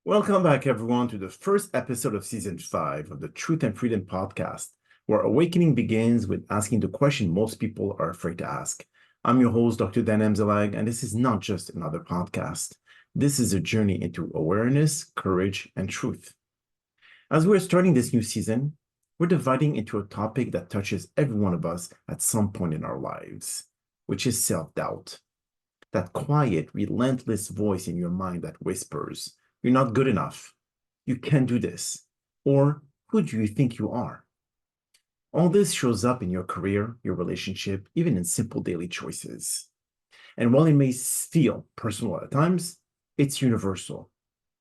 Welcome back, everyone, to the first episode of Season 5 of the Truth and Freedom podcast, where awakening begins with asking the question most people are afraid to ask. I'm your host, Dr. Dan Emzelag, and this is not just another podcast. This is a journey into awareness, courage, and truth. As we're starting this new season, we're dividing into a topic that touches every one of us at some point in our lives, which is self-doubt. That quiet, relentless voice in your mind that whispers, "You're not good enough. You can't do this." Or, "Who do you think you are?" All this shows up in your career, your relationship, even in simple daily choices. And while it may feel personal at times, it's universal.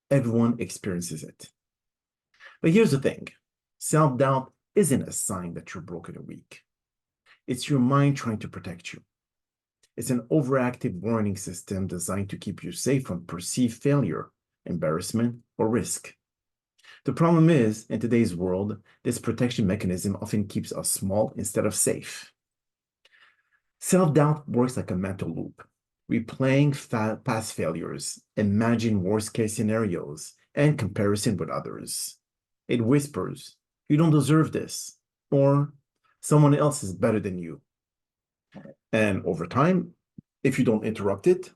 Everyone experiences it. But here's the thing. Self-doubt isn't a sign that you're broken or weak. It's your mind trying to protect you. It's an overactive warning system designed to keep you safe from perceived failure, embarrassment, or risk. The problem is, in today's world, this protection mechanism often keeps us small instead of safe. Self-doubt works like a mental loop, replaying past failures, imagine worst-case scenarios, and comparison with others. It whispers, "You don't deserve this," or "Someone else is better than you." And over time, if you don't interrupt it,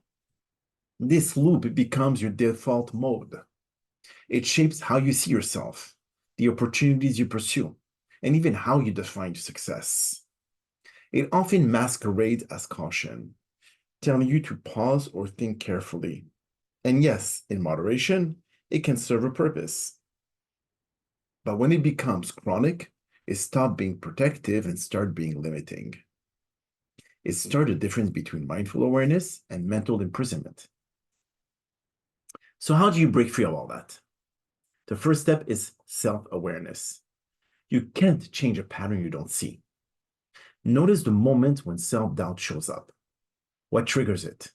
this loop becomes your default mode. It shapes how you see yourself, the opportunities you pursue, and even how you define success. It often masquerades as caution, telling you to pause or think carefully. And yes, in moderation, it can serve a purpose. But when it becomes chronic, it stops being protective and starts being limiting. It starts the difference between mindful awareness and mental imprisonment. So how do you break free of all that? The first step is self-awareness. You can't change a pattern you don't see. Notice the moment when self-doubt shows up. What triggers it?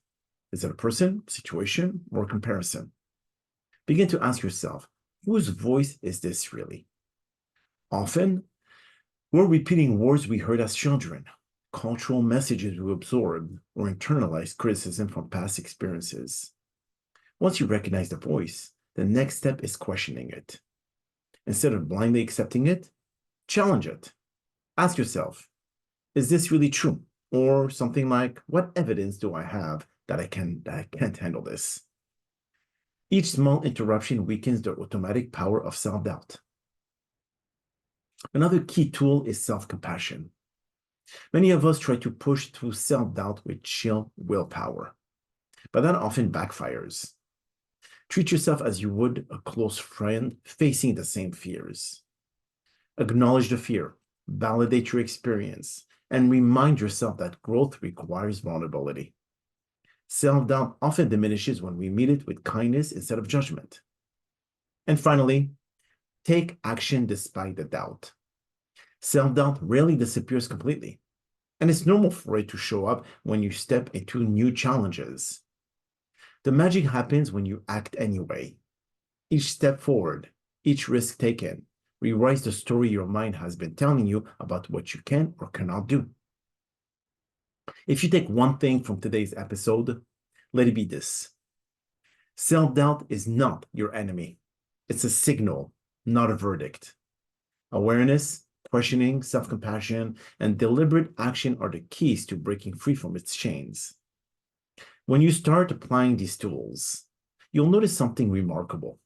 Is it a person, situation, or comparison? Begin to ask yourself, whose voice is this really? Often, we're repeating words we heard as children, cultural messages we absorbed, or internalized criticism from past experiences. Once you recognize the voice, the next step is questioning it. Instead of blindly accepting it, challenge it. Ask yourself, is this really true? Or something like, what evidence do I have that I can't handle this? Each small interruption weakens the automatic power of self-doubt. Another key tool is self-compassion. Many of us try to push through self-doubt with chill willpower, but that often backfires. Treat yourself as you would a close friend facing the same fears. Acknowledge the fear, validate your experience, and remind yourself that growth requires vulnerability. Self-doubt often diminishes when we meet it with kindness instead of judgment. And finally, take action despite the doubt. Self-doubt rarely disappears completely, and it's normal for it to show up when you step into new challenges. The magic happens when you act anyway. Each step forward, each risk taken, rewrites the story your mind has been telling you about what you can or cannot do. If you take one thing from today's episode, let it be this. Self-doubt is not your enemy. It's a signal, not a verdict. Awareness, questioning, self-compassion, and deliberate action are the keys to breaking free from its chains. When you start applying these tools, you'll notice something remarkable.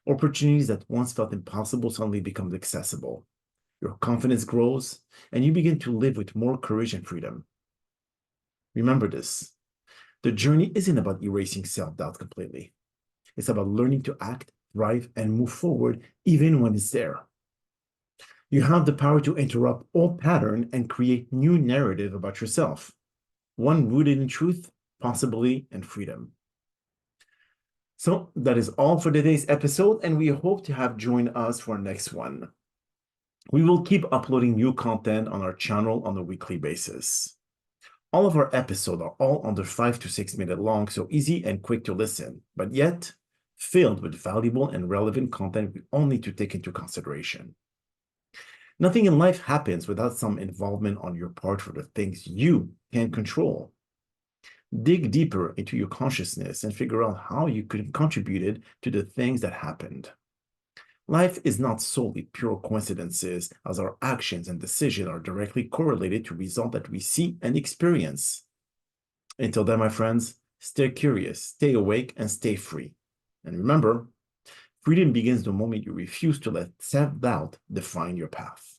Opportunities that once felt impossible suddenly become accessible. Your confidence grows, and you begin to live with more courage and freedom. Remember this. The journey isn't about erasing self-doubt completely. It's about learning to act, thrive, and move forward even when it's there. You have the power to interrupt old patterns and create new narrative about yourself, one rooted in truth, possibility, and freedom. So that is all for today's episode, and we hope to have joined us for our next one. We will keep uploading new content on our channel on a weekly basis. All of our episodes are all under 5 to 6 minutes long, so easy and quick to listen, but yet filled with valuable and relevant content we all need to take into consideration. Nothing in life happens without some involvement on your part for the things you can control. Dig deeper into your consciousness and figure out how you could have contributed to the things that happened. Life is not solely pure coincidences, as our actions and decisions are directly correlated to results that we see and experience. Until then, my friends, stay curious, stay awake, and stay free. And remember, freedom begins the moment you refuse to let self-doubt define your path.